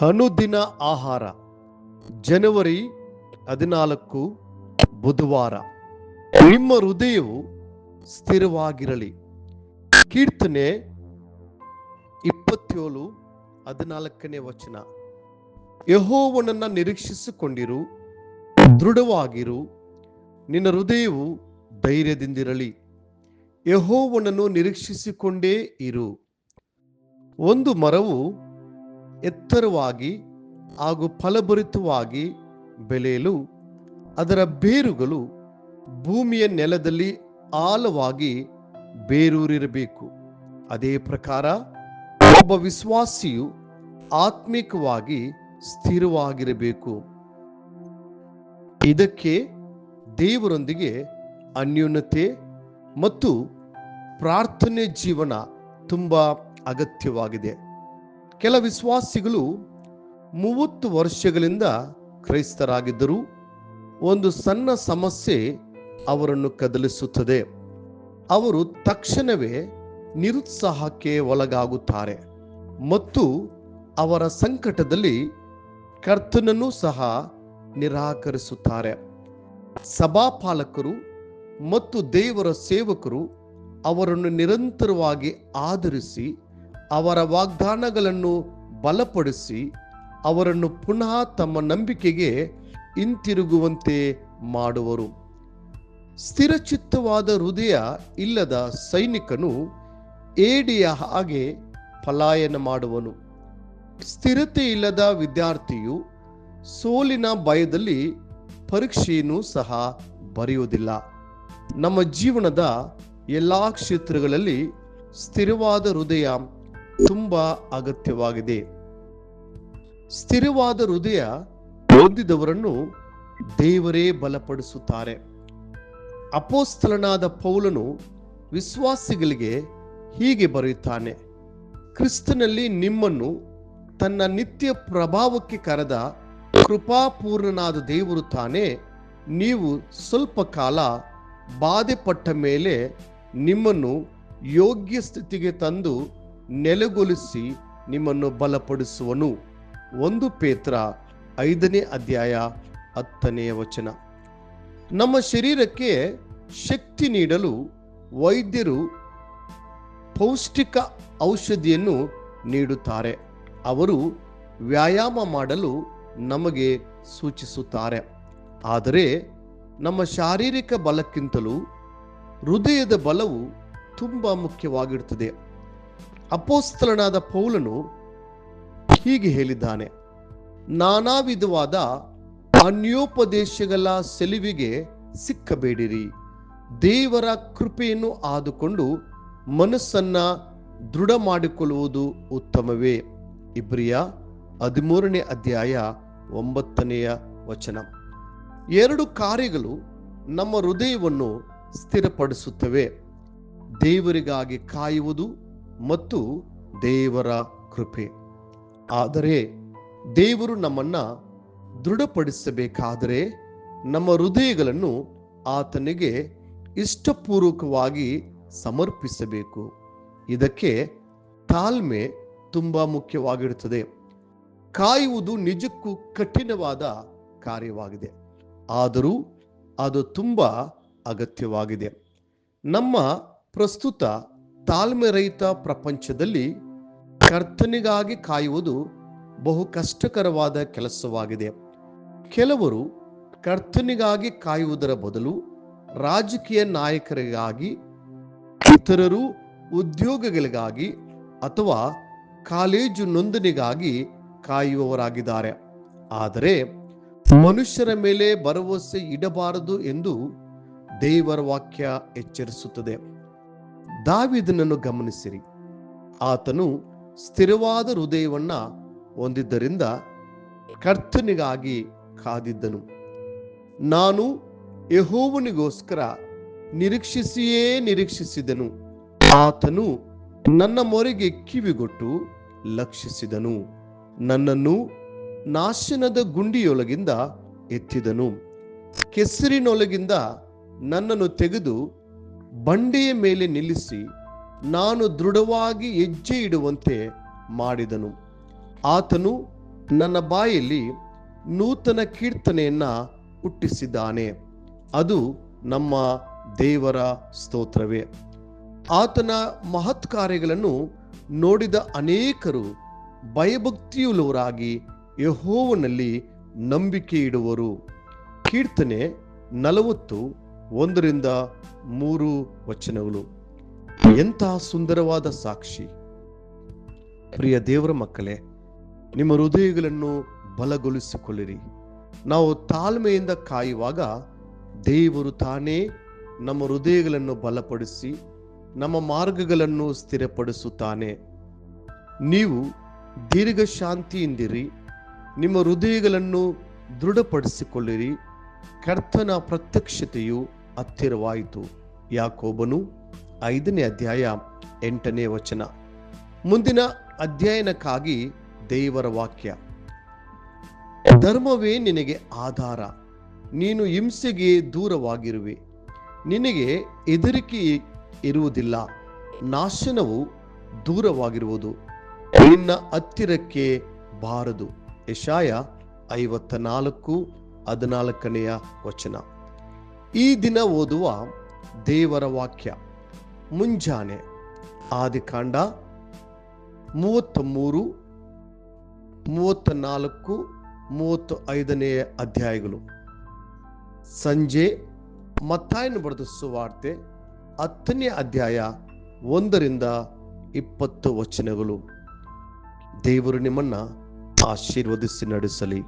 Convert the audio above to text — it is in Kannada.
ಅನುದಿನ ಆಹಾರ ಜನವರಿ 14 ಬುಧವಾರ. ನಿಮ್ಮ ಹೃದಯವು ಸ್ಥಿರವಾಗಿರಲಿ. ಕೀರ್ತನೆ 27:14 ಯೆಹೋವನನ್ನ ನಿರೀಕ್ಷಿಸಿಕೊಂಡಿರು, ದೃಢವಾಗಿರು, ನಿನ್ನ ಹೃದಯವು ಧೈರ್ಯದಿಂದಿರಲಿ. ಯೆಹೋವನನ್ನು ನಿರೀಕ್ಷಿಸಿಕೊಂಡೇ ಇರು. ಒಂದು ಮರವು ಎತ್ತರವಾಗಿ ಹಾಗೂ ಫಲಭರಿತವಾಗಿ ಬೆಳೆಯಲು ಅದರ ಬೇರುಗಳು ಭೂಮಿಯ ನೆಲದಲ್ಲಿ ಆಳವಾಗಿ ಬೇರೂರಿರಬೇಕು. ಅದೇ ಪ್ರಕಾರ ಒಬ್ಬ ವಿಶ್ವಾಸಿಯು ಆತ್ಮಿಕವಾಗಿ ಸ್ಥಿರವಾಗಿರಬೇಕು. ಇದಕ್ಕೆ ದೇವರೊಂದಿಗೆ ಅನ್ಯೋನ್ಯತೆ ಮತ್ತು ಪ್ರಾರ್ಥನೆ ಜೀವನ ತುಂಬಾ ಅಗತ್ಯವಾಗಿದೆ. ಕೆಲ ವಿಶ್ವಾಸಿಗಳು 30 ವರ್ಷಗಳಿಂದ ಕ್ರೈಸ್ತರಾಗಿದ್ದರೂ ಒಂದು ಸಣ್ಣ ಸಮಸ್ಯೆ ಅವರನ್ನು ಕದಲಿಸುತ್ತದೆ. ಅವರು ತಕ್ಷಣವೇ ನಿರುತ್ಸಾಹಕ್ಕೆ ಒಳಗಾಗುತ್ತಾರೆ ಮತ್ತು ಅವರ ಸಂಕಟದಲ್ಲಿ ಕರ್ತನನ್ನು ಸಹ ನಿರಾಕರಿಸುತ್ತಾರೆ. ಸಭಾಪಾಲಕರು ಮತ್ತು ದೇವರ ಸೇವಕರು ಅವರನ್ನು ನಿರಂತರವಾಗಿ ಆಧರಿಸಿ ಅವರ ವಾಗ್ದಾನಗಳನ್ನು ಬಲಪಡಿಸಿ ಅವರನ್ನು ಪುನಃ ತಮ್ಮ ನಂಬಿಕೆಗೆ ಹಿಂತಿರುಗುವಂತೆ ಮಾಡುವರು. ಸ್ಥಿರಚಿತ್ತವಾದ ಹೃದಯ ಇಲ್ಲದ ಸೈನಿಕನು ಏಡಿಯ ಹಾಗೆ ಪಲಾಯನ ಮಾಡುವನು. ಸ್ಥಿರತೆ ಇಲ್ಲದ ವಿದ್ಯಾರ್ಥಿಯು ಸೋಲಿನ ಭಯದಲ್ಲಿ ಪರೀಕ್ಷೆಯನ್ನು ಸಹ ಬರೆಯುವುದಿಲ್ಲ. ನಮ್ಮ ಜೀವನದ ಎಲ್ಲಾ ಕ್ಷೇತ್ರಗಳಲ್ಲಿ ಸ್ಥಿರವಾದ ಹೃದಯ ತುಂಬಾ ಅಗತ್ಯವಾಗಿದೆ. ಸ್ಥಿರವಾದ ಹೃದಯ ಹೊಂದಿದವರನ್ನು ದೇವರೇ ಬಲಪಡಿಸುತ್ತಾರೆ. ಅಪೊಸ್ತಲನಾದ ಪೌಲನು ವಿಶ್ವಾಸಿಗಳಿಗೆ ಹೀಗೆ ಬರೆಯುತ್ತಾನೆ: ಕ್ರಿಸ್ತನಲ್ಲಿ ನಿಮ್ಮನ್ನು ತನ್ನ ನಿತ್ಯ ಪ್ರಭಾವಕ್ಕೆ ಕರೆದ ಕೃಪಾಪೂರ್ಣನಾದ ದೇವರು ತಾನೇ ನೀವು ಸ್ವಲ್ಪ ಕಾಲ ಬಾಧೆ ಪಟ್ಟ ಮೇಲೆ ನಿಮ್ಮನ್ನು ಯೋಗ್ಯ ಸ್ಥಿತಿಗೆ ತಂದು ನೆಲೆಗೊಳಿಸಿ ನಿಮ್ಮನ್ನು ಬಲಪಡಿಸುವನು. 1 ಪೇತ್ರ 5:10. ನಮ್ಮ ಶರೀರಕ್ಕೆ ಶಕ್ತಿ ನೀಡಲು ವೈದ್ಯರು ಪೌಷ್ಟಿಕ ಔಷಧಿಯನ್ನು ನೀಡುತ್ತಾರೆ. ಅವರು ವ್ಯಾಯಾಮ ಮಾಡಲು ನಮಗೆ ಸೂಚಿಸುತ್ತಾರೆ. ಆದರೆ ನಮ್ಮ ಶಾರೀರಿಕ ಬಲಕ್ಕಿಂತಲೂ ಹೃದಯದ ಬಲವು ತುಂಬಾ ಮುಖ್ಯವಾಗಿರುತ್ತದೆ. ಅಪೊಸ್ತಲನಾದ ಪೌಲನು ಹೀಗೆ ಹೇಳಿದ್ದಾನೆ: ನಾನಾ ವಿಧವಾದ ಅನ್ಯೋಪದೇಶಗಳ ಸೆಲುವಿಗೆ ಸಿಕ್ಕಬೇಡಿರಿ. ದೇವರ ಕೃಪೆಯನ್ನು ಆದುಕೊಂಡು ಮನಸ್ಸನ್ನ ದೃಢ ಮಾಡಿಕೊಳ್ಳುವುದು ಉತ್ತಮವೇ. ಇಬ್ರಿಯ 13:9. 2 ಕಾರ್ಯಗಳು ನಮ್ಮ ಹೃದಯವನ್ನು ಸ್ಥಿರಪಡಿಸುತ್ತವೆ: ದೇವರಿಗಾಗಿ ಕಾಯುವುದು ಮತ್ತು ದೇವರ ಕೃಪೆ. ಆದರೆ ದೇವರು ನಮ್ಮನ್ನ ದೃಢಪಡಿಸಬೇಕಾದರೆ ನಮ್ಮ ಹೃದಯಗಳನ್ನು ಆತನಿಗೆ ಇಷ್ಟಪೂರ್ವಕವಾಗಿ ಸಮರ್ಪಿಸಬೇಕು. ಇದಕ್ಕೆ ತಾಳ್ಮೆ ತುಂಬಾ ಮುಖ್ಯವಾಗಿರುತ್ತದೆ. ಕಾಯುವುದು ನಿಜಕ್ಕೂ ಕಠಿಣವಾದ ಕಾರ್ಯವಾಗಿದೆ, ಆದರೂ ಅದು ತುಂಬಾ ಅಗತ್ಯವಾಗಿದೆ. ನಮ್ಮ ಪ್ರಸ್ತುತ ತಾಳ್ಮೆರಹಿತ ಪ್ರಪಂಚದಲ್ಲಿ ಕರ್ತನಿಗಾಗಿ ಕಾಯುವುದು ಬಹು ಕಷ್ಟಕರವಾದ ಕೆಲಸವಾಗಿದೆ. ಕೆಲವರು ಕರ್ತನಿಗಾಗಿ ಕಾಯುವುದರ ಬದಲು ರಾಜಕೀಯ ನಾಯಕರಿಗಾಗಿ, ಇತರರು ಉದ್ಯೋಗಗಳಿಗಾಗಿ ಅಥವಾ ಕಾಲೇಜು ನೋಂದಣಿಗಾಗಿ ಕಾಯುವವರಾಗಿದ್ದಾರೆ. ಆದರೆ ಮನುಷ್ಯರ ಮೇಲೆ ಭರವಸೆ ಇಡಬಾರದು ಎಂದು ದೇವರ ವಾಕ್ಯ ಎಚ್ಚರಿಸುತ್ತದೆ. ದಾವೀದನನ್ನು ಗಮನಿಸಿರಿ. ಆತನು ಸ್ಥಿರವಾದ ಹೃದಯವನ್ನ ಹೊಂದಿದ್ದರಿಂದ ಕರ್ತನಿಗಾಗಿ ಕಾದಿದ್ದನು. ನಾನು ಯೆಹೋವನಿಗೋಸ್ಕರ ನಿರೀಕ್ಷಿಸಿದನು. ಆತನು ನನ್ನ ಮೊರೆಗೆ ಕಿವಿಗೊಟ್ಟು ಲಕ್ಷಿಸಿದನು. ನನ್ನನ್ನು ನಾಶನದ ಗುಂಡಿಯೊಳಗಿಂದ ಎತ್ತಿದನು. ಕೆಸರಿನೊಳಗಿಂದ ನನ್ನನ್ನು ತೆಗೆದು ಬಂಡೆಯ ಮೇಲೆ ನಿಲ್ಲಿಸಿ ನಾನು ದೃಢವಾಗಿ ಹೆಜ್ಜೆ ಇಡುವಂತೆ ಮಾಡಿದನು. ಆತನು ನನ್ನ ಬಾಯಲ್ಲಿ ನೂತನ ಕೀರ್ತನೆಯನ್ನ ಹುಟ್ಟಿಸಿದ್ದಾನೆ. ಅದು ನಮ್ಮ ದೇವರ ಸ್ತೋತ್ರವೇ. ಆತನ ಮಹತ್ ಕಾರ್ಯಗಳನ್ನು ನೋಡಿದ ಅನೇಕರು ಭಯಭಕ್ತಿಯುಳ್ಳವರಾಗಿ ಯೆಹೋವನಲ್ಲಿ ನಂಬಿಕೆ ಇಡುವರು. ಕೀರ್ತನೆ 41:1-3 ಎಂತಹ ಸುಂದರವಾದ ಸಾಕ್ಷಿ. ಪ್ರಿಯ ದೇವರ ಮಕ್ಕಳೇ, ನಿಮ್ಮ ಹೃದಯಗಳನ್ನು ಬಲಗೊಳಿಸಿಕೊಳ್ಳಿರಿ. ನಾವು ತಾಳ್ಮೆಯಿಂದ ಕಾಯುವಾಗ ದೇವರು ತಾನೇ ನಮ್ಮ ಹೃದಯಗಳನ್ನು ಬಲಪಡಿಸಿ ನಮ್ಮ ಮಾರ್ಗಗಳನ್ನು ಸ್ಥಿರಪಡಿಸುತ್ತಾನೆ. ನೀವು ದೀರ್ಘ ಶಾಂತಿಯಿಂದಿರಿ, ನಿಮ್ಮ ಹೃದಯಗಳನ್ನು ದೃಢಪಡಿಸಿಕೊಳ್ಳಿರಿ. ಕರ್ತನ ಪ್ರತ್ಯಕ್ಷತೆಯು ಹತ್ತಿರವಾಯಿತು. ಯಾಕೋಬನು 5:8. ಮುಂದಿನ ಅಧ್ಯಯನಕ್ಕಾಗಿ ದೇವರ ವಾಕ್ಯ. ಧರ್ಮವೇ ನಿನಗೆ ಆಧಾರ, ನೀನು ಹಿಂಸೆಗೆ ದೂರವಾಗಿರುವೆ. ನಿನಗೆ ಹೆದರಿಕೆ ಇರುವುದಿಲ್ಲ, ನಾಶನವು ದೂರವಾಗಿರುವುದು, ನಿನ್ನ ಹತ್ತಿರಕ್ಕೆ ಬಾರದು. ಯೆಶಾಯ 54:14. ಈ ದಿನ ಓದುವ ದೇವರ ವಾಕ್ಯ. ಮುಂಜಾನೆ ಆದಿಕಾಂಡ 33, 34, 35 ಅಧ್ಯಾಯಗಳು. ಸಂಜೆ ಮತ್ತಾಯನು ಬರೆದ ಸುವಾರ್ತೆ 10ನೇ ಅಧ್ಯಾಯ 1-20. ದೇವರು ನಿಮ್ಮನ್ನ ಆಶೀರ್ವದಿಸಿ ನಡೆಸಲಿ.